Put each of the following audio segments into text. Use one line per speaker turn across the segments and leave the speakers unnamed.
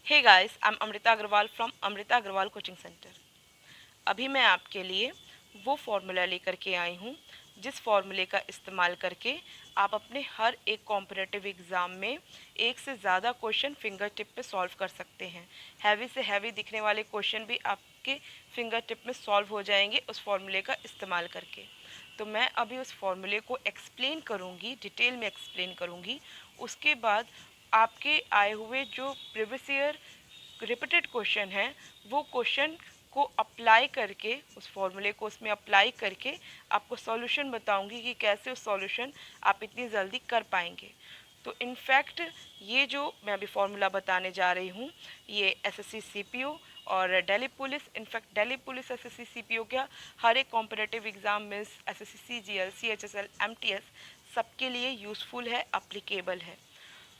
Hey guys, I am Amrita Agarwal from Amrita Agarwal coaching centre. अभी मैं आपके लिए वो फार्मूला लेकर के आई हूँ जिस फार्मूले का इस्तेमाल करके आप अपने हर एक कॉम्पिटिटिव एग्ज़ाम में एक से ज़्यादा क्वेश्चन फिंगर टिप पे सॉल्व कर सकते हैं। हैवी से हैवी दिखने वाले क्वेश्चन भी आपके फिंगर टिप में सॉल्व हो जाएंगे उस फार्मूले का इस्तेमाल करके। तो मैं अभी उस फार्मूले को एक्सप्लेन करूँगी, डिटेल में एक्सप्लेन करूँगी। उसके बाद आपके आए हुए जो प्रीवियस ईयर रिपीटेड क्वेश्चन है वो क्वेश्चन को अप्लाई करके, उस फॉर्मूले को उसमें अप्लाई करके आपको सॉल्यूशन बताऊंगी कि कैसे उस सॉल्यूशन आप इतनी जल्दी कर पाएंगे। तो इनफैक्ट ये जो मैं अभी फार्मूला बताने जा रही हूँ ये एसएससी सीपीओ और Delhi police, in fact Delhi police SSC CPO क्या, हर एक कॉम्पिटिटिव एग्ज़ाम में एसएससी सीजीएल सीएचएसएल एमटीएस सबके लिए यूज़फुल है, अप्लीकेबल है।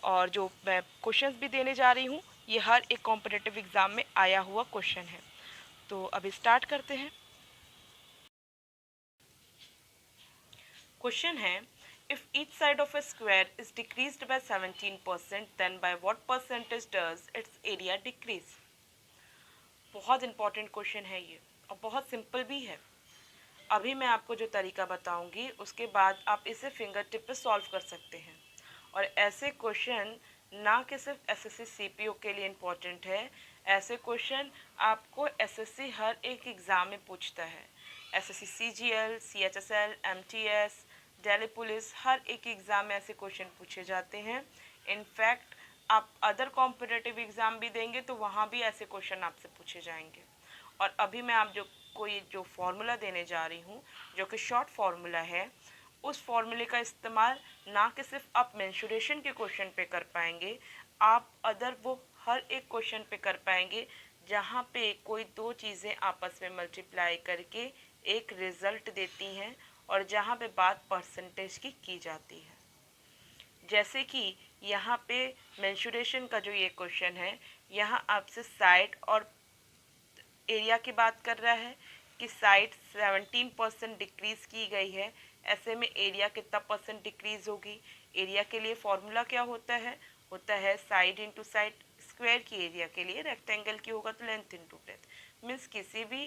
और जो मैं क्वेश्चंस भी देने जा रही हूँ ये हर एक कॉम्पिटिटिव एग्ज़ाम में आया हुआ क्वेश्चन है। तो अभी स्टार्ट करते हैं। क्वेश्चन है, if each side of a square is decreased by 17% then by what percentage does its area decrease. बहुत इंपॉर्टेंट क्वेश्चन है ये और बहुत सिंपल भी है। अभी मैं आपको जो तरीका बताऊंगी उसके बाद आप इसे फिंगर टिप पे सॉल्व कर सकते हैं। और ऐसे क्वेश्चन ना कि सिर्फ एसएससी सीपीओ के लिए इम्पोर्टेंट है, ऐसे क्वेश्चन आपको एसएससी हर एक एग्ज़ाम में पूछता है। SSC CGL, CHSL, MTS, Delhi police, हर एक एग्ज़ाम में ऐसे क्वेश्चन पूछे जाते हैं। इनफैक्ट आप अदर कॉम्पिटिटिव एग्ज़ाम भी देंगे तो वहाँ भी ऐसे क्वेश्चन आपसे पूछे जाएंगे। और अभी मैं आप जो फार्मूला देने जा रही हूँ जो कि शॉर्ट फार्मूला है, उस फार्मूले का इस्तेमाल ना कि सिर्फ आप मेंसुरेशन के क्वेश्चन पे कर पाएंगे, आप अदर वो हर एक क्वेश्चन पे कर पाएंगे जहाँ पे कोई दो चीज़ें आपस में मल्टीप्लाई करके एक रिजल्ट देती हैं और जहाँ पे बात परसेंटेज की जाती है। जैसे कि यहाँ पे मेंसुरेशन का जो ये क्वेश्चन है, यहाँ आपसे साइड और एरिया की बात कर रहा है कि साइड 17% डिक्रीज़ की गई है, ऐसे में एरिया कितना परसेंट डिक्रीज़ होगी। एरिया के लिए फॉर्मूला क्या होता है साइड इंटू साइड। स्क्वायर की एरिया के लिए रेक्टेंगल की होगा तो लेंथ इंटू ब्रेथ। मीन्स किसी भी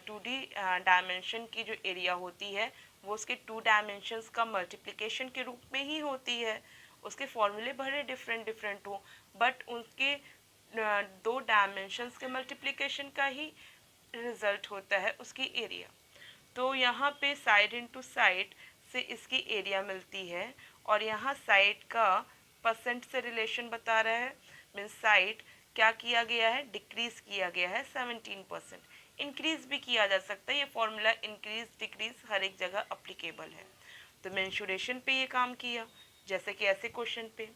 2D डायमेंशन की जो एरिया होती है वो उसके 2 डायमेंशंस का मल्टीप्लिकेशन के रूप में ही होती है। उसके फॉर्मूले भले डिफरेंट डिफरेंट हो बट उनके 2 डायमेंशंस के मल्टीप्लिकेशन का ही रिजल्ट होता है उसकी एरिया। तो यहाँ पे साइड इनटू साइड से इसकी एरिया मिलती है और यहाँ साइड का परसेंट से रिलेशन बता रहा है। मीन्स साइड क्या किया गया है, डिक्रीज किया गया है 17%। इंक्रीज भी किया जा सकता है, ये फॉर्मूला इंक्रीज डिक्रीज हर एक जगह अप्लीकेबल है। तो मेंसुरेशन पे ये काम किया जैसे कि ऐसे क्वेश्चन पे।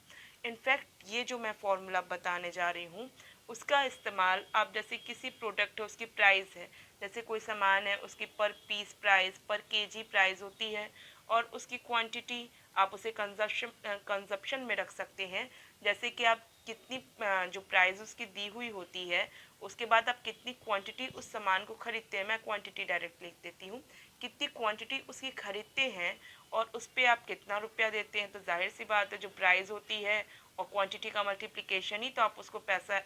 इनफैक्ट ये जो मैं फॉर्मूला बताने जा रही हूँ उसका इस्तेमाल आप जैसे किसी प्रोडक्ट है उसकी प्राइस है, जैसे कोई सामान है उसकी पर पीस प्राइस, पर केजी प्राइस होती है और उसकी क्वांटिटी आप उसे कंजप्शन में रख सकते हैं। जैसे कि आप कितनी जो प्राइस उसकी दी हुई होती है उसके बाद आप कितनी क्वांटिटी उस सामान को खरीदते हैं, मैं क्वांटिटी डायरेक्ट लिख देती हूँ, कितनी क्वांटिटी उसकी खरीदते हैं और उस पर आप कितना रुपया देते हैं। तो जाहिर सी बात है जो प्राइस होती है और क्वांटिटी का मल्टीप्लिकेशन ही तो आप उसको पैसा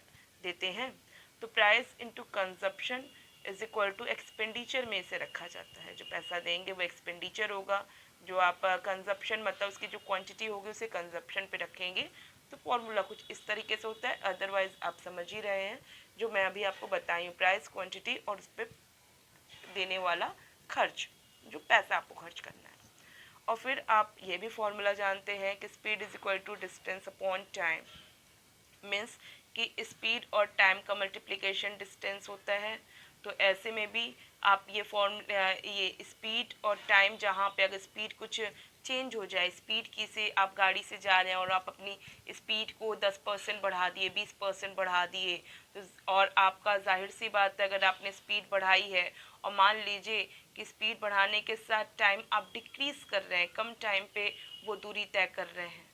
देते हैं। तो price into consumption is equal to expenditure में इसे रखा जाता है। जो पैसा देंगे वो एक्सपेंडिचर होगा, जो आप कंजप्शन मतलब उसकी जो क्वांटिटी होगी उसे कंजप्शन पे रखेंगे। तो फॉर्मूला कुछ इस तरीके से होता है, अदरवाइज आप समझ ही रहे हैं जो मैं अभी आपको बताई हूँ, प्राइस, क्वांटिटी और उस पर देने वाला खर्च, जो पैसा आपको खर्च करना है। और फिर आप ये भी फॉर्मूला जानते हैं कि speed is equal to distance upon time. Means कि स्पीड और टाइम का मल्टीप्लिकेशन डिस्टेंस होता है। तो ऐसे में भी आप ये स्पीड और टाइम, जहाँ पे अगर स्पीड कुछ चेंज हो जाए, स्पीड की से आप गाड़ी से जा रहे हैं और आप अपनी स्पीड को 10% बढ़ा दिए, 20% बढ़ा दिए, तो और आपका जाहिर सी बात है अगर आपने स्पीड बढ़ाई है और मान लीजिए कि स्पीड बढ़ाने के साथ टाइम आप डिक्रीज़ कर रहे हैं, कम टाइम पे वो दूरी तय कर रहे हैं,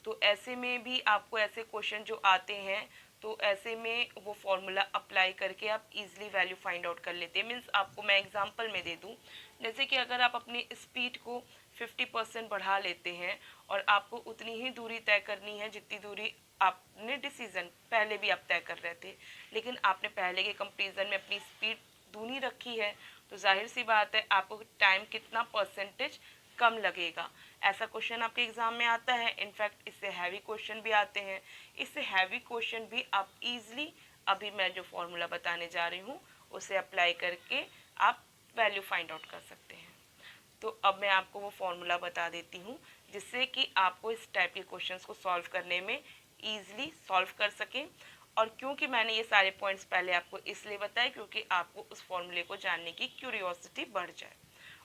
तो ऐसे में भी आपको ऐसे क्वेश्चन जो आते हैं तो ऐसे में वो फॉर्मूला अप्लाई करके आप इजीली वैल्यू फाइंड आउट कर लेते हैं। मीन्स आपको मैं एग्जांपल में दे दूं, जैसे कि अगर आप अपनी स्पीड को 50% बढ़ा लेते हैं और आपको उतनी ही दूरी तय करनी है जितनी दूरी आपने डिसीजन पहले भी आप तय कर रहे थे, लेकिन आपने पहले के कंपेरिजन में अपनी स्पीड दूनी रखी है, तो जाहिर सी बात है आपको टाइम कितना परसेंटेज कम लगेगा। ऐसा क्वेश्चन आपके एग्जाम में आता है। इनफैक्ट इससे हैवी क्वेश्चन भी आते हैं। इससे हैवी क्वेश्चन भी आप इजीली अभी मैं जो फॉर्मूला बताने जा रही हूँ उसे अप्लाई करके आप वैल्यू फाइंड आउट कर सकते हैं। तो अब मैं आपको वो फॉर्मूला बता देती हूँ जिससे कि आपको इस टाइप के क्वेश्चंस को सॉल्व करने में ईजिली सॉल्व कर सकें। और क्योंकि मैंने ये सारे पॉइंट्स पहले आपको इसलिए बताए क्योंकि आपको उस फॉर्मूले को जानने की क्यूरियोसिटी बढ़ जाए,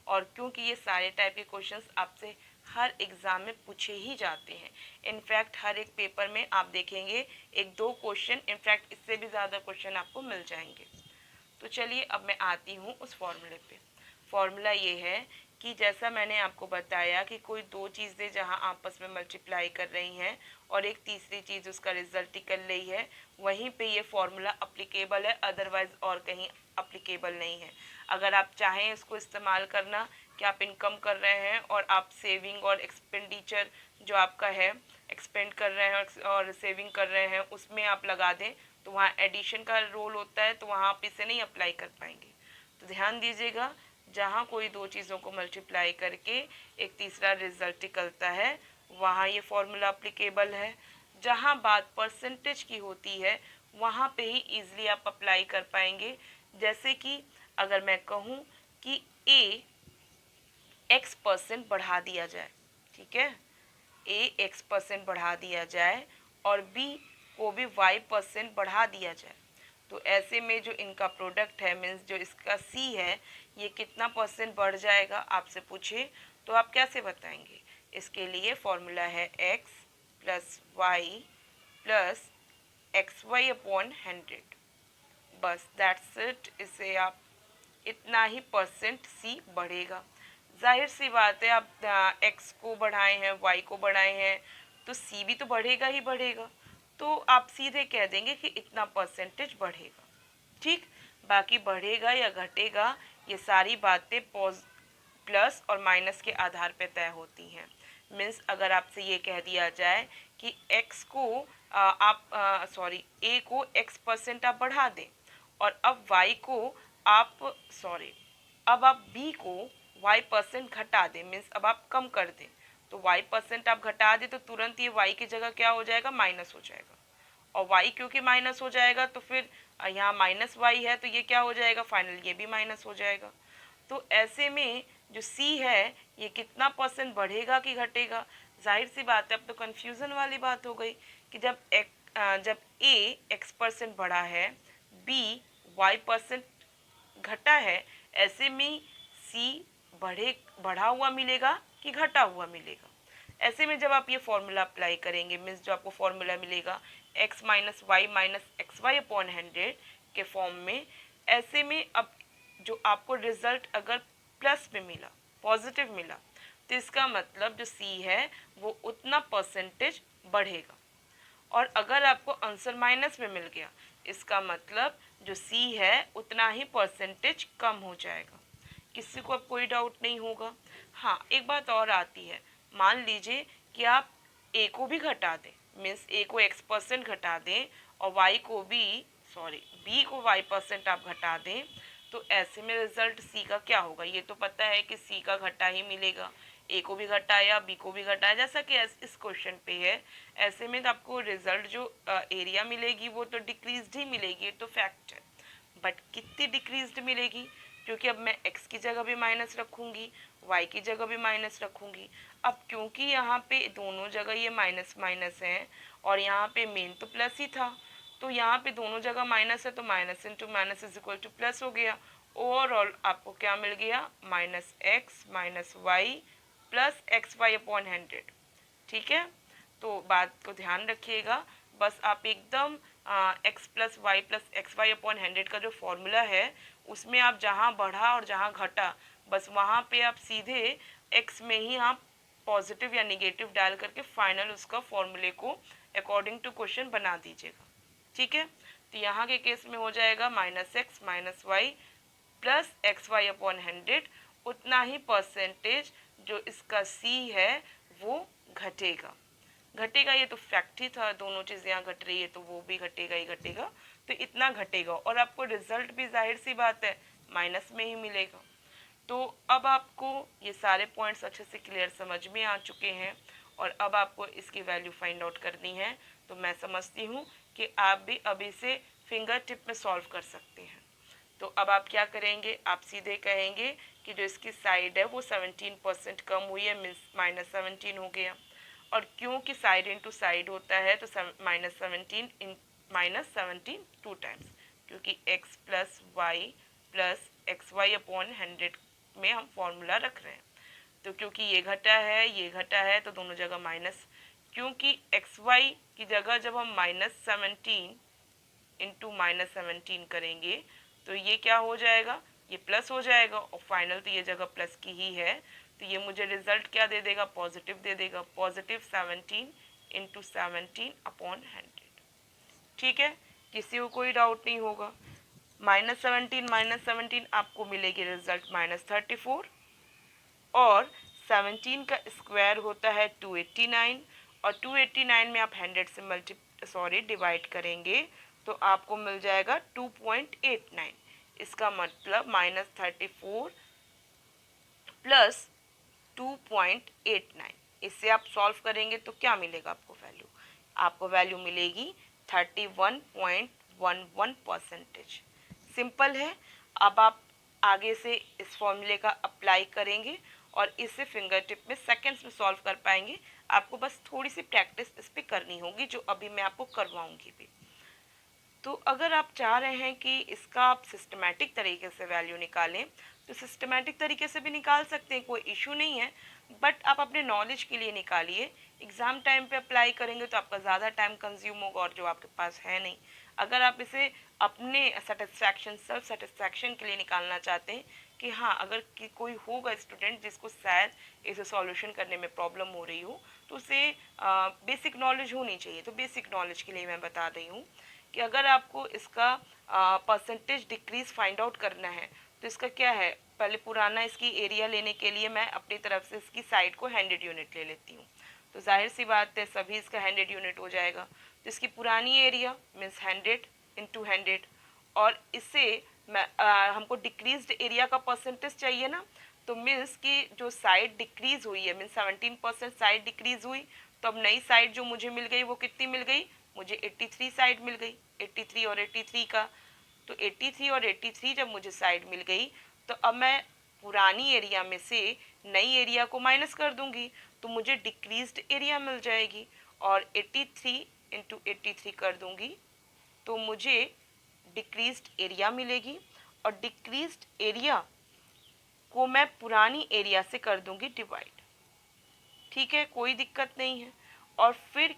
और क्योंकि ये सारे टाइप के क्वेश्चंस आपसे हर एग्ज़ाम में पूछे ही जाते हैं। इनफैक्ट हर एक पेपर में आप देखेंगे 1-2 क्वेश्चन, इनफैक्ट इससे भी ज़्यादा क्वेश्चन आपको मिल जाएंगे। तो चलिए अब मैं आती हूँ उस फॉर्मूले पे। फॉर्मूला ये है कि जैसा मैंने आपको बताया कि कोई दो चीज़ें जहाँ आपस में मल्टीप्लाई कर रही हैं और एक तीसरी चीज़ उसका रिजल्ट निकल रही है, वहीं पे ये फॉर्मूला अप्लीकेबल है, अदरवाइज और कहीं अप्लीकेबल नहीं है। अगर आप चाहें इसको इस्तेमाल करना कि आप इनकम कर रहे हैं और आप सेविंग और एक्सपेंडिचर जो आपका है एक्सपेंड कर रहे हैं और सेविंग कर रहे हैं उसमें आप लगा दें, तो वहाँ एडिशन का रोल होता है, तो वहाँ आप इसे नहीं अप्लाई कर पाएंगे। तो ध्यान दीजिएगा, जहाँ कोई दो चीज़ों को मल्टीप्लाई करके एक तीसरा रिजल्ट निकलता है वहाँ ये फॉर्मूला अप्लीकेबल है। जहाँ बात परसेंटेज की होती है वहाँ पे ही ईजिली आप अप्लाई कर पाएंगे। जैसे कि अगर मैं कहूँ कि ए x% बढ़ा दिया जाए, ठीक है, ए x% बढ़ा दिया जाए और b को भी y% बढ़ा दिया जाए, तो ऐसे में जो इनका प्रोडक्ट है मीन्स जो इसका c है ये कितना परसेंट बढ़ जाएगा आपसे पूछे तो आप कैसे बताएंगे। इसके लिए फॉर्मूला है x plus y plus x y upon 100, बस दैट्स इट। इसे आप इतना ही परसेंट c बढ़ेगा। जाहिर सी बात है, आप x को बढ़ाए हैं y को बढ़ाए हैं तो c भी तो बढ़ेगा ही बढ़ेगा, तो आप सीधे कह देंगे कि इतना परसेंटेज बढ़ेगा। ठीक, बाकी बढ़ेगा या घटेगा ये सारी बातें प्लस और माइनस के आधार पर तय होती हैं। मीन्स अगर आपसे ये कह दिया जाए कि x को a को x% आप बढ़ा दें और अब y को आप अब आप b को y% घटा दें, मीन्स अब आप कम कर दें, तो y% आप घटा दें तो तुरंत ये y की जगह क्या हो जाएगा, माइनस हो जाएगा। और y क्योंकि माइनस हो जाएगा तो फिर यहाँ माइनस वाई है तो ये क्या हो जाएगा, फाइनल ये भी माइनस हो जाएगा। तो ऐसे में जो c है ये कितना परसेंट बढ़ेगा कि घटेगा। जाहिर सी बात है, अब तो कन्फ्यूज़न वाली बात हो गई कि जब a x% बढ़ा है, b y% घटा है, ऐसे में c बढ़ा हुआ मिलेगा कि घटा हुआ मिलेगा। ऐसे में जब आप ये फॉर्मूला अप्लाई करेंगे मीन्स जो आपको फॉर्मूला मिलेगा x minus y minus x y upon 100 के फॉर्म में, ऐसे में अब जो आपको रिजल्ट अगर प्लस में मिला, पॉजिटिव मिला, तो इसका मतलब जो c है वो उतना परसेंटेज बढ़ेगा। और अगर आपको आंसर माइनस में मिल गया, इसका मतलब जो c है उतना ही परसेंटेज कम हो जाएगा। किसी को अब कोई डाउट नहीं होगा। हाँ, एक बात और आती है, मान लीजिए कि आप a को भी घटा दें, मीन्स a को x% घटा दें और b को y% आप घटा दें, तो ऐसे में रिजल्ट c का क्या होगा। ये तो पता है कि c का घटा ही मिलेगा, a को भी घटाया b को भी घटाया, जैसा कि इस क्वेश्चन पे है। ऐसे में तो आपको रिजल्ट जो एरिया मिलेगी वो तो डिक्रीज्ड ही मिलेगी, तो फैक्ट है। बट कितनी डिक्रीज्ड मिलेगी, क्योंकि अब मैं x की जगह भी माइनस रखूँगी, y की जगह भी माइनस रखूँगी। अब क्योंकि यहाँ पे दोनों जगह ये माइनस माइनस है और यहाँ पे मेन तो प्लस ही था, तो यहाँ पे दोनों जगह माइनस है तो minus into minus is equal to plus हो गया। ओवरऑल आपको क्या मिल गया, minus x minus y plus x y upon 100। ठीक है, तो बात को ध्यान रखिएगा, बस आप एकदम x plus y plus x y upon 100 का जो फॉर्मूला है उसमें आप जहाँ बढ़ा और जहाँ घटा बस वहाँ पे आप सीधे x में ही आप पॉजिटिव या निगेटिव डाल करके फाइनल उसका फॉर्मूले को अकॉर्डिंग टू क्वेश्चन बना दीजिएगा। ठीक है, तो यहाँ के केस में हो जाएगा minus x minus y plus x y upon 100, उतना ही परसेंटेज जो इसका C है वो घटेगा। घटेगा, ये तो फैक्ट ही था, दोनों चीज़ें यहाँ घट रही है तो वो भी घटेगा ही घटेगा, तो इतना घटेगा। और आपको रिजल्ट भी जाहिर सी बात है माइनस में ही मिलेगा। तो अब आपको ये सारे पॉइंट्स अच्छे से क्लियर समझ में आ चुके हैं और अब आपको इसकी वैल्यू फाइंड आउट करनी है। तो मैं समझती हूँ कि आप भी अभी से फिंगर टिप में सॉल्व कर सकते हैं। तो अब आप क्या करेंगे, आप सीधे कहेंगे कि जो इसकी साइड है वो 17% कम हुई है, मीन्स -17 हो गया। और क्योंकि साइड इंटू साइड होता है तो -17 टू टाइम्स, क्योंकि x प्लस वाई अपॉन 100 में हम फॉर्मूला रख रहे हैं। तो क्योंकि ये घटा है तो दोनों जगह माइनस, क्योंकि xy की जगह जब हम -17 इंटू -17 करेंगे तो ये क्या हो जाएगा, ये प्लस हो जाएगा। और फाइनल तो ये जगह प्लस की ही है, तो ये मुझे रिजल्ट क्या दे देगा, पॉजिटिव दे देगा, पॉजिटिव 17 इंटू 17 अपॉन 100। ठीक है, किसी को कोई डाउट नहीं होगा। -17 आपको मिलेगी रिजल्ट -34, और 17 का स्क्वायर होता है 289, और 289 में आप 100 से डिवाइड करेंगे तो आपको मिल जाएगा 2.89। इसका मतलब -34 प्लस 2.89। इससे आप सॉल्व करेंगे तो क्या मिलेगा आपको वैल्यू, आपको वैल्यू मिलेगी 31.11%। सिंपल है। अब आप आगे से इस फॉर्मूले का अप्लाई करेंगे और इसे फिंगर टिप में सेकेंड्स में सॉल्व कर पाएंगे। आपको बस थोड़ी सी प्रैक्टिस इस पर करनी होगी, जो अभी मैं आपको करवाऊंगी भी। तो अगर आप चाह रहे हैं कि इसका आप सिस्टमैटिक तरीके से वैल्यू निकालें तो सिस्टमैटिक तरीके से भी निकाल सकते हैं, कोई इशू नहीं है, बट आप अपने नॉलेज के लिए निकालिए। एग्ज़ाम टाइम पे अप्लाई करेंगे तो आपका ज़्यादा टाइम कंज्यूम होगा और जो आपके पास है नहीं। अगर आप इसे अपने सेटिस्फैक्शन, सेल्फ सेटिस्फैक्शन के लिए निकालना चाहते हैं कि हाँ, अगर कोई होगा स्टूडेंट जिसको शायद इसे सॉल्यूशन करने में प्रॉब्लम हो रही हो तो उसे बेसिक नॉलेज होनी चाहिए। तो बेसिक नॉलेज के लिए मैं बता रही हूँ कि अगर आपको इसका परसेंटेज डिक्रीज फाइंड आउट करना है तो इसका क्या है, पहले पुराना इसकी एरिया लेने के लिए मैं अपनी तरफ से इसकी साइड को 100 यूनिट ले लेती हूँ। तो जाहिर सी बात है सभी इसका 100 यूनिट हो जाएगा। तो इसकी पुरानी एरिया मीन्स 100 इंटू 100, और इससे मैं हमको डिक्रीज्ड एरिया का परसेंटेज चाहिए ना, तो मीन्स कि जो साइड डिक्रीज हुई है, मीन्स 17% साइड डिक्रीज हुई, तो अब नई साइड जो मुझे मिल गई वो कितनी मिल गई, मुझे 83 साइड मिल गई। 83 और 83 का, तो 83 और 83 जब मुझे साइड मिल गई तो अब मैं पुरानी एरिया में से नई एरिया को माइनस कर दूंगी तो मुझे डिक्रीज्ड एरिया मिल जाएगी, और 83 इंटू 83 कर दूंगी तो मुझे डिक्रीज्ड एरिया मिलेगी, और डिक्रीज्ड एरिया को मैं पुरानी एरिया से कर दूंगी डिवाइड। ठीक है, कोई दिक्कत नहीं है। और फिर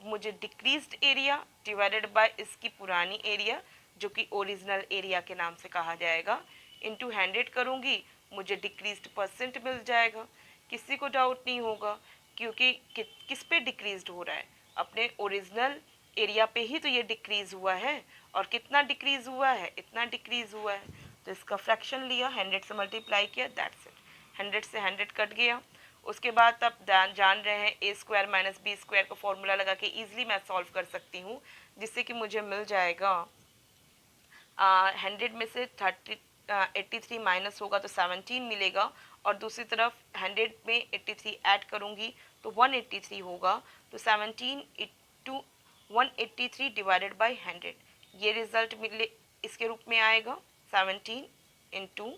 मुझे डिक्रीज्ड एरिया डिवाइडेड बाय इसकी पुरानी एरिया जो कि ओरिजिनल एरिया के नाम से कहा जाएगा इंटू 100 करूँगी, मुझे डिक्रीज्ड परसेंट मिल जाएगा। किसी को डाउट नहीं होगा, क्योंकि किस पे डिक्रीज्ड हो रहा है, अपने ओरिजिनल एरिया पे ही तो ये डिक्रीज हुआ है। और कितना डिक्रीज हुआ है, इतना डिक्रीज हुआ है, तो इसका फ्रैक्शन लिया, 100 से मल्टीप्लाई किया, दैट्स इट। 100 से 100 कट गया। उसके बाद आप जान रहे हैं ए स्क्वायर माइनस बी स्क्वायर का फॉर्मूला लगा के ईजिली मैं सॉल्व कर सकती हूँ, जिससे कि मुझे मिल जाएगा 100 में से 83 माइनस होगा तो 17 मिलेगा, और दूसरी तरफ 100 में 83 ऐड करूँगी तो 183 होगा। तो 17 इंटू 183 डिवाइडेड बाई 100, ये रिजल्ट मिले इसके रूप में आएगा 17 इंटू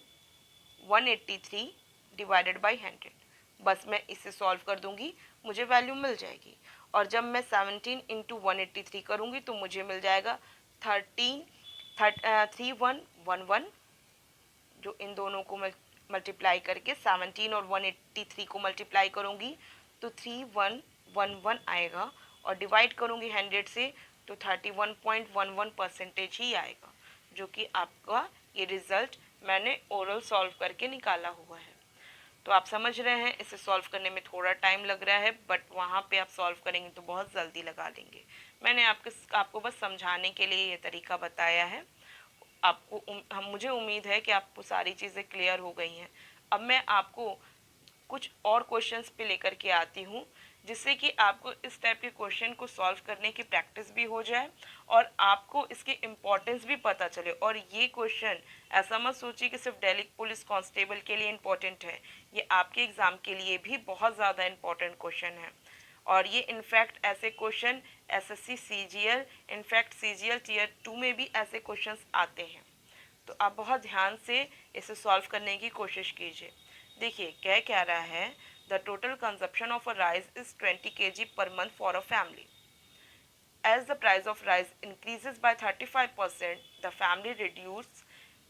183 डिवाइडेड बाई 100। बस मैं इसे सॉल्व कर दूंगी, मुझे वैल्यू मिल जाएगी। और जब मैं 17 इंटू 183 करूँगी तो मुझे मिल जाएगा 3111, जो इन दोनों को मल्टीप्लाई करके 17 और 183 को मल्टीप्लाई करूँगी तो 3111 आएगा, और डिवाइड करूँगी 100 से तो 31.11% ही आएगा, जो कि आपका ये रिज़ल्ट मैंने ओरल सॉल्व करके निकाला हुआ है। तो आप समझ रहे हैं इसे सॉल्व करने में थोड़ा टाइम लग रहा है, बट वहाँ पे आप सॉल्व करेंगे तो बहुत जल्दी लगा देंगे। मैंने आपको बस समझाने के लिए ये तरीका बताया है। मुझे उम्मीद है कि आपको सारी चीज़ें क्लियर हो गई हैं। अब मैं आपको कुछ और क्वेश्चंस पे लेकर के आती हूँ, जिससे कि आपको इस टाइप के क्वेश्चन को सॉल्व करने की प्रैक्टिस भी हो जाए और आपको इसके इम्पोर्टेंस भी पता चले। और ये क्वेश्चन ऐसा मत सोचिए कि सिर्फ दिल्ली पुलिस कांस्टेबल के लिए इम्पोर्टेंट है, ये आपके एग्ज़ाम के लिए भी बहुत ज़्यादा इम्पोर्टेंट क्वेश्चन है। और ये इनफैक्ट ऐसे question SSC CGL, in fact CGL tier 2 में भी ऐसे क्वेश्चंस आते हैं। तो आप बहुत ध्यान से इसे सॉल्व करने की कोशिश कीजिए। देखिए क्या रहा है, the total consumption of a rice is 20 kg per month for a family. As the price of rice increases by 35%, the family reduces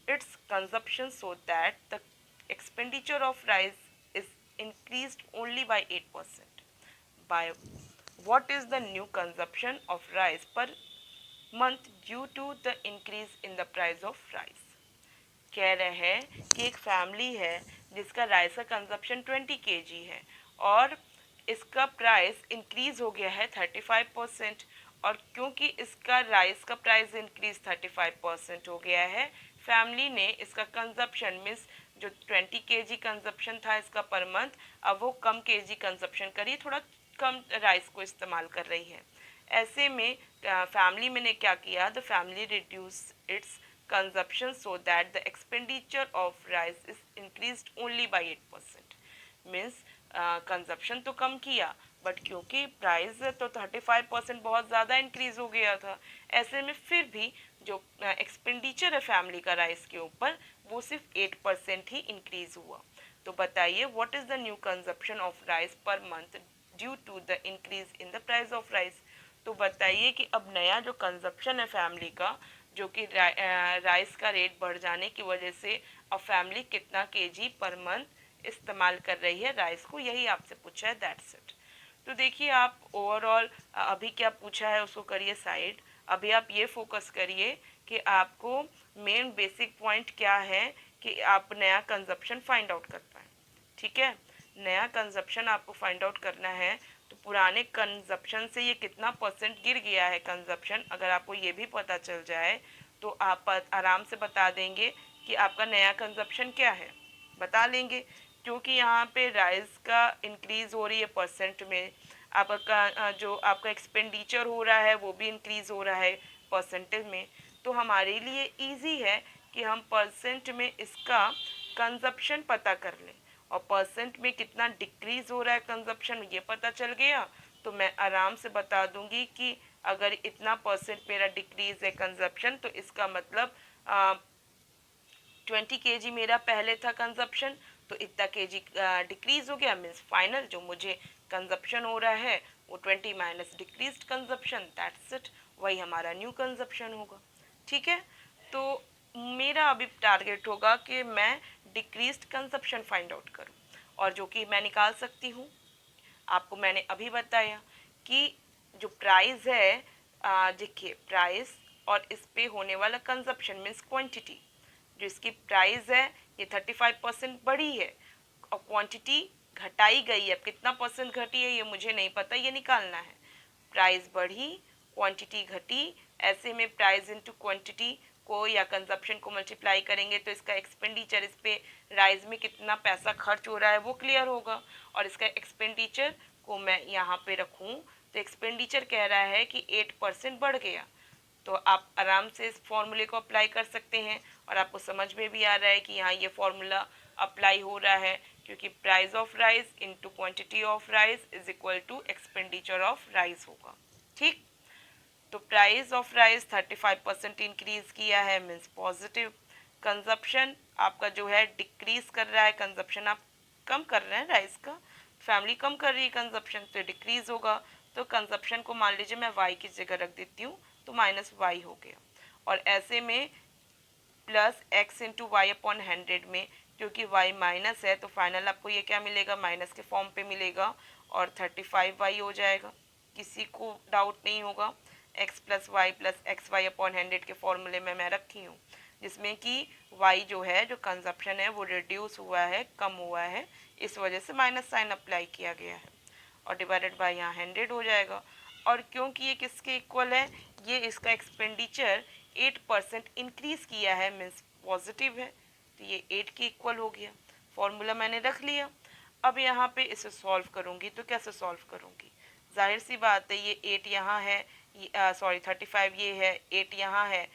its consumption so that the expenditure of rice is increased only by 8%. By what is the new consumption of rice per month due to the increase in the price of rice? कह रहे हैं कि एक family है जिसका rice का consumption 20 kg है और इसका प्राइस इंक्रीज़ हो गया है 35%। और क्योंकि इसका राइस का प्राइस इंक्रीज 35% हो गया है, फैमिली ने इसका कंजप्शन मीन्स जो 20 kg कंजप्शन था इसका पर मंथ, अब वो कम kg कंजप्शन करी, थोड़ा कम राइस को इस्तेमाल कर रही है। ऐसे में फैमिली में ने क्या किया, the family reduce it's consumption so that the expenditure of rice is increased only by 8%। Means consumption तो कम किया बट क्योंकि प्राइस तो 35% बहुत ज़्यादा इंक्रीज़ हो गया था, ऐसे में फिर भी जो एक्सपेंडिचर है फैमिली का राइस के ऊपर वो सिर्फ 8% ही इंक्रीज़ हुआ। तो बताइए what is the new consumption of rice per month due to the increase in the price of rice. तो बताइए कि अब नया जो कंजप्शन है फैमिली का, जो कि राइस का रेट बढ़ जाने की वजह से अब फैमिली कितना केजी पर मंथ इस्तेमाल कर रही है राइस को, यही आपसे पूछा है, दैट्स इट। तो देखिए आप ओवरऑल अभी क्या पूछा है उसको करिए साइड, अभी आप ये फोकस करिए कि आपको मेन बेसिक पॉइंट क्या है कि आप नया कंजप्शन फाइंड आउट कर पाए। ठीक है, नया कंजप्शन आपको फाइंड आउट करना है, तो पुराने कंजप्शन से ये कितना परसेंट गिर गया है कंजप्शन, अगर आपको ये भी पता चल जाए तो आप आराम से बता देंगे कि आपका नया कंजप्शन क्या है, बता लेंगे। क्योंकि यहाँ पे राइस का इंक्रीज़ हो रही है परसेंट में, आपका जो आपका एक्सपेंडिचर हो रहा है वो भी इंक्रीज़ हो रहा है परसेंटेज में, तो हमारे लिए इजी है कि हम परसेंट में इसका कंजप्शन पता कर लें। और परसेंट में कितना डिक्रीज़ हो रहा है कंजप्शन ये पता चल गया तो मैं आराम से बता दूंगी कि अगर इतना परसेंट मेरा डिक्रीज़ है कंजप्शन तो इसका मतलब 20 kg मेरा पहले था कंजप्शन, तो इतना kg डिक्रीज़ हो गया, मीन्स फाइनल जो मुझे कंजप्शन हो रहा है वो 20 minus decreased consumption, that's it, वही हमारा न्यू कंजप्शन होगा। ठीक है, तो मेरा अभी टारगेट होगा कि मैं डिक्रीज्ड कंजप्शन फाइंड आउट करूं, और जो कि मैं निकाल सकती हूं। आपको मैंने अभी बताया कि जो प्राइस है, देखिए प्राइस और इस पे होने वाला कंजप्शन मीन्स क्वांटिटी, जो इसकी प्राइस है ये 35% बढ़ी है और क्वांटिटी घटाई गई है। अब कितना परसेंट घटी है ये मुझे नहीं पता, ये निकालना है। प्राइस बढ़ी, क्वांटिटी घटी, ऐसे में प्राइस इनटू क्वांटिटी को या कंजप्शन को मल्टीप्लाई करेंगे तो इसका एक्सपेंडिचर, इस पे राइस में कितना पैसा खर्च हो रहा है वो क्लियर होगा। और इसका एक्सपेंडिचर को मैं यहाँ पे रखूँ तो एक्सपेंडिचर कह रहा है कि 8% बढ़ गया, तो आप आराम से इस फॉर्मूले को अप्लाई कर सकते हैं। और आपको समझ में भी आ रहा है कि यहाँ ये फॉर्मूला अप्लाई हो रहा है, क्योंकि price of rice into quantity of rice is equal to expenditure of rice होगा। ठीक, तो प्राइस ऑफ राइस 35% इंक्रीज किया है, मीन्स पॉजिटिव। कंजप्शन आपका जो है डिक्रीज कर रहा है, कंजप्शन आप कम कर रहे हैं राइस का, फैमिली कम कर रही है कंजप्शन, तो डिक्रीज होगा। तो कंजप्शन को मान लीजिए मैं वाई की जगह रख देती हूँ, तो माइनस वाई हो गया। और ऐसे में plus x into y upon 100 में, क्योंकि वाई माइनस है तो फाइनल आपको ये क्या मिलेगा, माइनस के फॉर्म पे मिलेगा और 35y हो जाएगा, किसी को डाउट नहीं होगा। x plus y plus x y upon 100 के फॉर्मूले में मैं रखी हूँ, जिसमें कि y जो है जो कंजप्शन है वो रिड्यूस हुआ है, कम हुआ है, इस वजह से माइनस साइन अप्लाई किया गया है और डिवाइडेड बाय यहाँ 100 हो जाएगा। और क्योंकि ये किसके इक्वल है, ये इसका एक्सपेंडिचर 8% इंक्रीज़ किया है, मीन्स पॉजिटिव है, तो ये 8 के इक्वल हो गया। फॉर्मूला मैंने रख लिया। अब यहाँ पे इसे सॉल्व करूँगी तो कैसे सॉल्व करूँगी, जाहिर सी बात है ये 8 यहाँ है, सॉरी 35 ये है, 8 यहाँ है,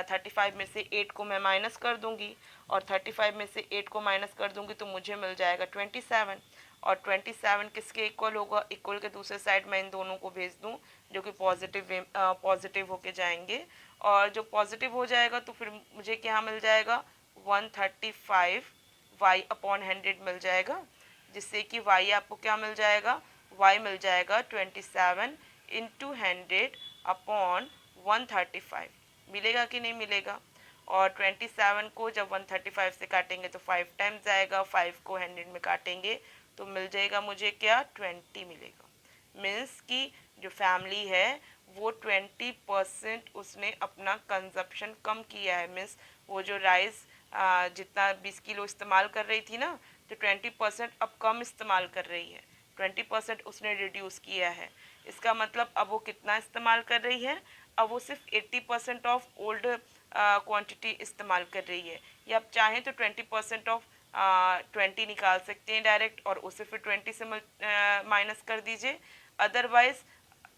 35 में से 8 को मैं माइनस कर दूंगी और 35 में से 8 को माइनस कर दूंगी तो मुझे मिल जाएगा 27। और 27 किसके इक्वल होगा, इक्वल के दूसरे साइड मैं इन दोनों को भेज दूं जो कि पॉजिटिव होके जाएंगे, और जो पॉजिटिव हो जाएगा तो फिर मुझे क्या मिल जाएगा 135 वाई अपॉन 100 मिल जाएगा, जिससे कि y आपको क्या मिल जाएगा, y मिल जाएगा 27 इंटू 100 अपॉन 135, मिलेगा कि नहीं मिलेगा। और 27 को जब 135 से काटेंगे तो 5 टाइम्स आएगा, 5 को 100 में काटेंगे तो मिल जाएगा मुझे क्या 20 मिलेगा। मीन्स कि जो फैमिली है वो 20% उसने अपना कंजप्शन कम किया है। मीन्स वो जो राइस जितना 20 किलो इस्तेमाल कर रही थी ना, तो 20% अब कम इस्तेमाल कर रही है, 20% उसने रिड्यूस किया है। इसका मतलब अब वो कितना इस्तेमाल कर रही है, अब वो सिर्फ 80% ऑफ ओल्ड क्वांटिटी इस्तेमाल कर रही है। या आप चाहें तो 20% ऑफ 20 निकाल सकते हैं डायरेक्ट और उसे फिर 20 से माइनस कर दीजिए। अदरवाइज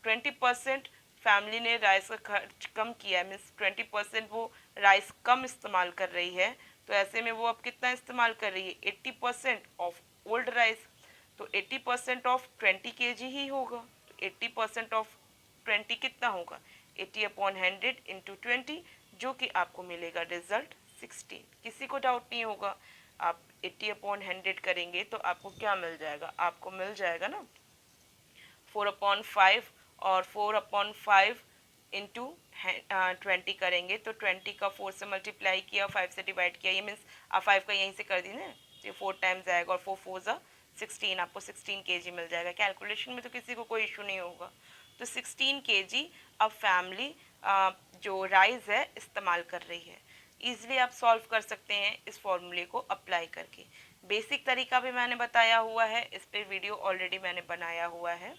20% फैमिली ने राइस का खर्च कम किया है, मीन्स 20% वो राइस कम इस्तेमाल कर रही है, तो ऐसे में वो अब कितना इस्तेमाल कर रही है 80% ऑफ ओल्ड राइस, तो 80% ऑफ 20 kg ही होगा, तो 80% ऑफ 20 कितना होगा 80 अपॉन 100 इंटू 20, जो कि आपको मिलेगा रिजल्ट 16। किसी को डाउट नहीं होगा, आप 80 अपॉन 100 करेंगे तो आपको क्या मिल जाएगा, आपको मिल जाएगा ना 4/5, और 4/5 इंटू 20 करेंगे तो 20 का 4 से मल्टीप्लाई किया, 5 से डिवाइड किया, ये मीन्स आप 5 का यहीं से कर दी ना, तो ये 4 टाइम्स आएगा और 4 4 ज़ा 16, आपको 16 kg मिल जाएगा। कैलकुलेशन में तो किसी को कोई इशू नहीं होगा। तो 16 kg अब फैमिली जो राइस है इस्तेमाल कर रही है। ईजिली आप सॉल्व कर सकते हैं इस फॉर्मूले को अप्लाई करके। बेसिक तरीका भी मैंने बताया हुआ है, इस पर वीडियो ऑलरेडी मैंने बनाया हुआ है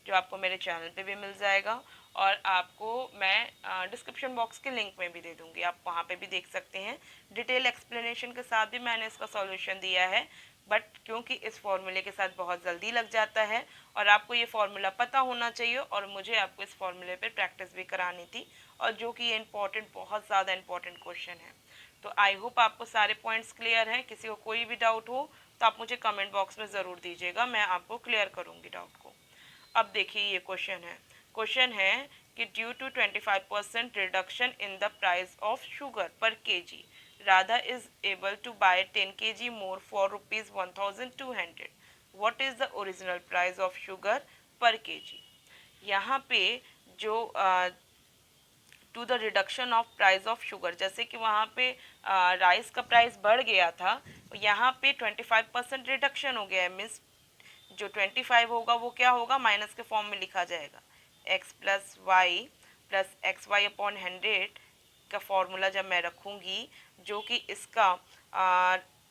जो आपको मेरे चैनल पे भी मिल जाएगा, और आपको मैं डिस्क्रिप्शन बॉक्स के लिंक में भी दे दूँगी, आप वहाँ पे भी देख सकते हैं। डिटेल एक्सप्लेनेशन के साथ भी मैंने इसका सॉल्यूशन दिया है, बट क्योंकि इस फॉर्मूले के साथ बहुत जल्दी लग जाता है और आपको ये फॉर्मूला पता होना चाहिए, और मुझे आपको इस फॉर्मूले पे प्रैक्टिस भी करानी थी, और जो कि ये इम्पॉर्टेंट, बहुत ज़्यादा इम्पॉर्टेंट क्वेश्चन है। तो आई होप आपको सारे पॉइंट्स क्लियर हैं। किसी को कोई भी डाउट हो तो आप मुझे कमेंट बॉक्स में ज़रूर दीजिएगा, मैं आपको क्लियर करूँगी डाउट को। अब देखिए ये क्वेश्चन है कि due to 25% reduction in the price of sugar per KG, Radha is able to buy 10 kg more for ₹1200। What is the original price of sugar per KG. यहाँ पे जो to the reduction of price of sugar, जैसे कि वहाँ पे rice का price बढ़ गया था, यहाँ पे 25% रिडक्शन हो गया है। मीन्स जो 25 होगा वो क्या होगा, माइनस के फॉर्म में लिखा जाएगा, x plus x y upon 100 का फॉर्मूला जब मैं रखूँगी, जो कि इसका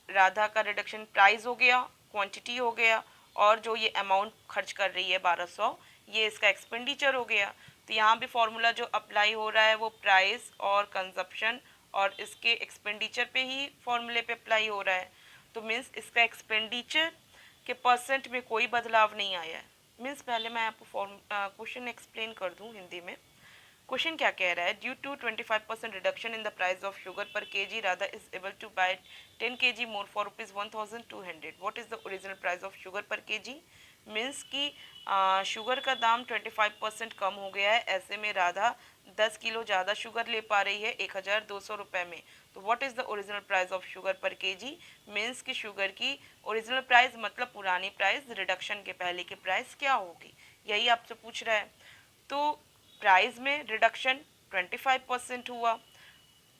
राधा का रिडक्शन प्राइस हो गया, क्वांटिटी हो गया, और जो ये अमाउंट खर्च कर रही है 1200, ये इसका एक्सपेंडिचर हो गया। तो यहाँ भी फॉर्मूला जो अप्लाई हो रहा है वो प्राइस और कंजप्शन और इसके एक्सपेंडिचर पे ही फॉर्मूले पे अप्लाई हो रहा है। तो मीन्स इसका एक्सपेंडिचर के परसेंट में कोई बदलाव नहीं आया है। मीन्स पहले मैं आपको क्वेश्चन एक्सप्लेन कर दूँ हिंदी में। क्वेश्चन क्या कह रहा है, due to 25% reduction in the price of sugar per KG, Radha is able to buy 10 kg more for ₹1200। What is the original price of sugar per KG. Means कि शुगर का दाम 25% कम हो गया है, ऐसे में राधा 10 किलो ज़्यादा शुगर ले पा रही है 1200 रुपये में। तो what is the original price of sugar per KG. Means कि शुगर की ओरिजिनल प्राइस मतलब पुरानी प्राइस, रिडक्शन के पहले की प्राइस क्या होगी, यही आपसे पूछ रहा है। तो प्राइस में रिडक्शन 25% हुआ,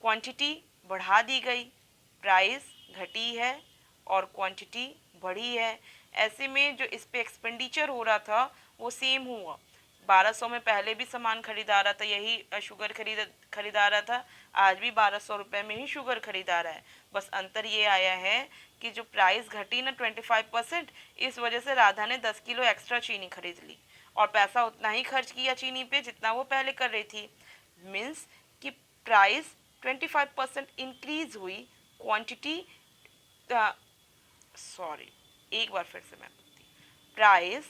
क्वांटिटी बढ़ा दी गई, प्राइस घटी है और क्वांटिटी बढ़ी है। ऐसे में जो इस पे एक्सपेंडिचर हो रहा था वो सेम हुआ। 1200 में पहले भी सामान खरीदा रहा था, यही शुगर खरीदा रहा था, आज भी 1200 रुपये में ही शुगर खरीदा रहा है। बस अंतर ये आया है कि जो प्राइस घटी ना 25%, इस वजह से राधा ने 10 किलो एक्स्ट्रा चीनी खरीद ली और पैसा उतना ही खर्च किया चीनी पे जितना वो पहले कर रही थी। मीन्स कि प्राइस 25% इंक्रीज हुई, क्वांटिटी एक बार फिर से मैं बोलती हूँ, प्राइस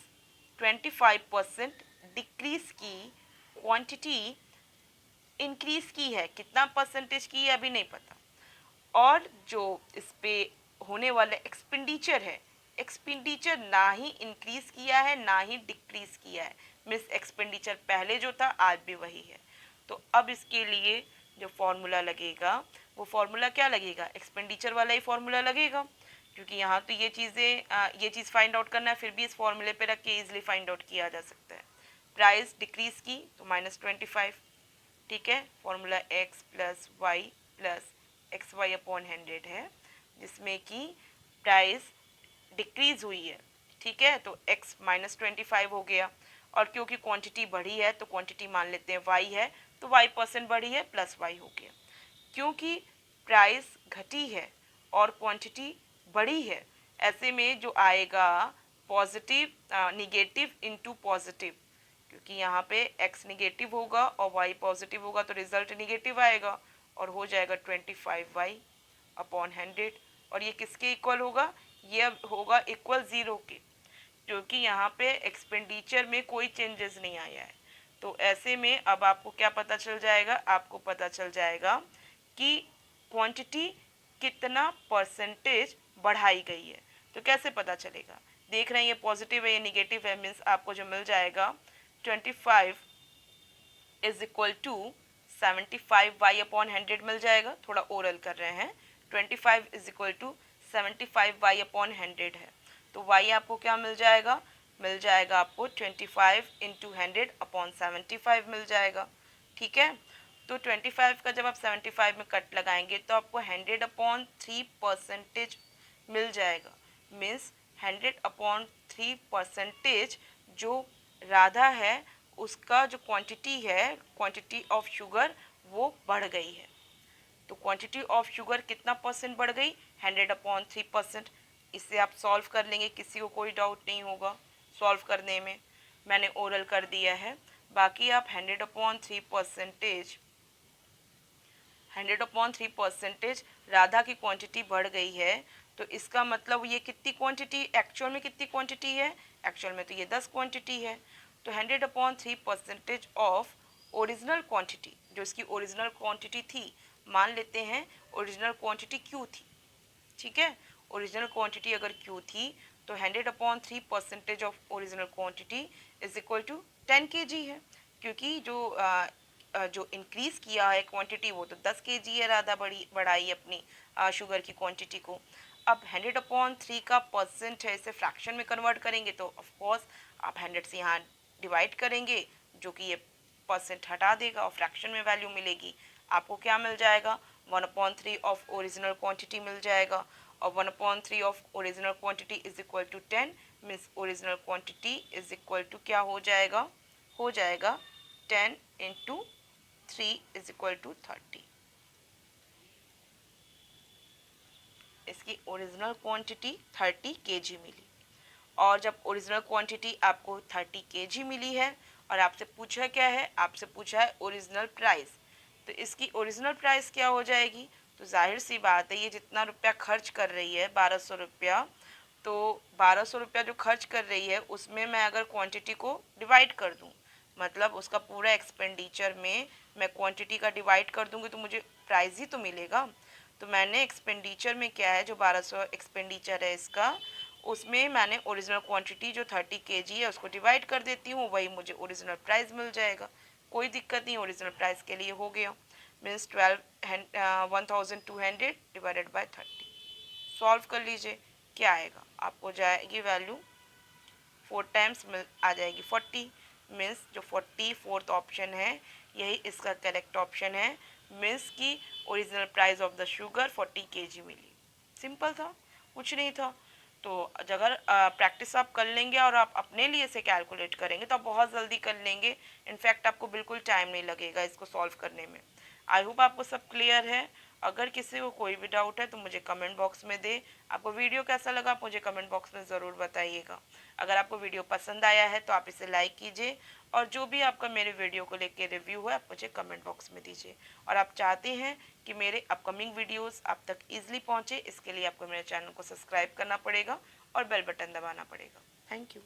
25% डिक्रीज की, क्वांटिटी इंक्रीज की है, कितना परसेंटेज की है अभी नहीं पता, और जो इस पे होने वाला एक्सपेंडिचर है, एक्सपेंडिचर ना ही इंक्रीज किया है ना ही डिक्रीज किया है, मीन्स एक्सपेंडिचर पहले जो था आज भी वही है। तो अब इसके लिए जो फॉर्मूला लगेगा वो फॉर्मूला क्या लगेगा, एक्सपेंडिचर वाला ही फॉर्मूला लगेगा, क्योंकि यहाँ तो ये चीज़ फाइंड आउट करना है, फिर भी इस फॉर्मूले पे रख के इजिली फाइंड आउट किया जा सकता है। प्राइस डिक्रीज की तो -25, ठीक है, formula x plus y plus x y upon 100 है, जिसमें कि प्राइस डिक्रीज हुई है, ठीक है, तो x -25 हो गया, और क्योंकि क्वांटिटी बढ़ी है तो क्वांटिटी मान लेते हैं y है, तो y % बढ़ी है प्लस y हो गया। क्योंकि प्राइस घटी है और क्वांटिटी बढ़ी है, ऐसे में जो आएगा पॉजिटिव, निगेटिव इंटू पॉजिटिव, क्योंकि यहाँ पे x निगेटिव होगा और y पॉजिटिव होगा तो रिजल्ट निगेटिव आएगा, और हो जाएगा 25y अपॉन 100, और ये किसके इक्वल होगा, ये होगा इक्वल 0 के, क्योंकि यहाँ पे एक्सपेंडिचर में कोई चेंजेस नहीं आया है। तो ऐसे में अब आपको क्या पता चल जाएगा, आपको पता चल जाएगा कि क्वांटिटी कितना परसेंटेज बढ़ाई गई है। तो कैसे पता चलेगा, देख रहे हैं ये पॉजिटिव है ये निगेटिव है, मीन्स आपको जो मिल जाएगा 25 is equal to 75y upon 100 मिल जाएगा, थोड़ा ओरल कर रहे हैं, 25 is equal to 75y upon 100 है, तो y आपको क्या मिल जाएगा, मिल जाएगा आपको 25 इंटू 100 अपॉन 75 मिल जाएगा, ठीक है। तो 25 का जब आप 75 में कट लगाएंगे तो आपको 100 अपॉन 3% मिल जाएगा, मीन्स 100 अपॉन 3% जो राधा है उसका जो क्वांटिटी है, क्वांटिटी ऑफ शुगर वो बढ़ गई है। तो क्वांटिटी ऑफ शुगर कितना परसेंट बढ़ गई, 100 अपॉन 3%। इससे आप सॉल्व कर लेंगे, किसी को कोई डाउट नहीं होगा सॉल्व करने में, मैंने ओरल कर दिया है। बाकी आप 100 अपॉन 3%, 100 अपॉन 3% राधा की क्वांटिटी बढ़ गई है, तो इसका मतलब ये कितनी क्वांटिटी, एक्चुअल में कितनी क्वांटिटी है, एक्चुअल में तो ये 10 क्वांटिटी है। तो 100 अपॉन 3% ऑफ ओरिजिनल क्वांटिटी, जो इसकी ओरिजिनल क्वांटिटी थी, मान लेते हैं ओरिजिनल क्वांटिटी क्यू थी, ठीक है, ओरिजिनल क्वांटिटी अगर क्यू थी तो 100 upon 3% of original quantity is equal to 10 kg है, क्योंकि जो इंक्रीज किया है क्वांटिटी वो तो 10 kg है, राधा बढ़ाई अपनी शुगर की क्वांटिटी को। अब 100 अपॉन 3 का परसेंट है, इसे फ्रैक्शन में कन्वर्ट करेंगे तो ऑफ कोर्स आप 100 से यहाँ डिवाइड करेंगे, जो कि ये परसेंट हटा देगा और फ्रैक्शन में वैल्यू मिलेगी, आपको क्या मिल जाएगा, 1/3 ऑफ ओरिजिनल क्वांटिटी मिल जाएगा, और 1/3 of original quantity is equal to 10, means original quantity is equal to क्या हो जाएगा, 10 इंटू 3 इज इक्वल टू 30। इसकी ओरिजिनल क्वांटिटी 30 kg मिली, और जब ओरिजिनल क्वांटिटी आपको 30 kg मिली है और आपसे पूछा क्या है, आपसे पूछा है ओरिजिनल प्राइस, तो इसकी ओरिजिनल प्राइस क्या हो जाएगी, तो जाहिर सी बात है ये जितना रुपया खर्च कर रही है 1200 रुपया, तो 1200 रुपया जो खर्च कर रही है उसमें मैं अगर क्वांटिटी को डिवाइड कर दूं, मतलब उसका पूरा एक्सपेंडिचर में मैं क्वांटिटी का डिवाइड कर दूंगी तो मुझे प्राइस ही तो मिलेगा। तो मैंने एक्सपेंडिचर में क्या है, जो 1200 एक्सपेंडिचर है इसका, उसमें मैंने ओरिजिनल क्वांटिटी जो 30 kg है उसको डिवाइड कर देती हूँ, वही मुझे ओरिजिनल प्राइस मिल जाएगा, कोई दिक्कत नहीं, ओरिजिनल प्राइस के लिए हो गया, मीन्स 1200 डिवाइडेड बाय 30। सॉल्व कर लीजिए, क्या आएगा, आपको जाएगी वैल्यू 4 टाइम्स आ जाएगी 40, मीन्स जो 44th ऑप्शन है यही इसका करेक्ट ऑप्शन है, मीन्स की original price of the sugar 40 kg मिली। सिंपल था, कुछ नहीं था। तो अगर प्रैक्टिस आप कर लेंगे और आप अपने लिए से कैलकुलेट करेंगे तो आप बहुत जल्दी कर लेंगे, इनफैक्ट आपको बिल्कुल टाइम नहीं लगेगा इसको सॉल्व करने में। आई होप आपको सब क्लियर है। अगर किसी को कोई भी डाउट है तो मुझे कमेंट बॉक्स में दे। आपको वीडियो कैसा लगा आप मुझे कमेंट बॉक्स में ज़रूर बताइएगा। अगर आपको वीडियो पसंद आया है तो आप इसे लाइक कीजिए, और जो भी आपका मेरे वीडियो को लेके रिव्यू है आप मुझे कमेंट बॉक्स में दीजिए। और आप चाहते हैं कि मेरे अपकमिंग वीडियोस आप तक ईजिली पहुंचे, इसके लिए आपको मेरे चैनल को सब्सक्राइब करना पड़ेगा और बेल बटन दबाना पड़ेगा। Thank you.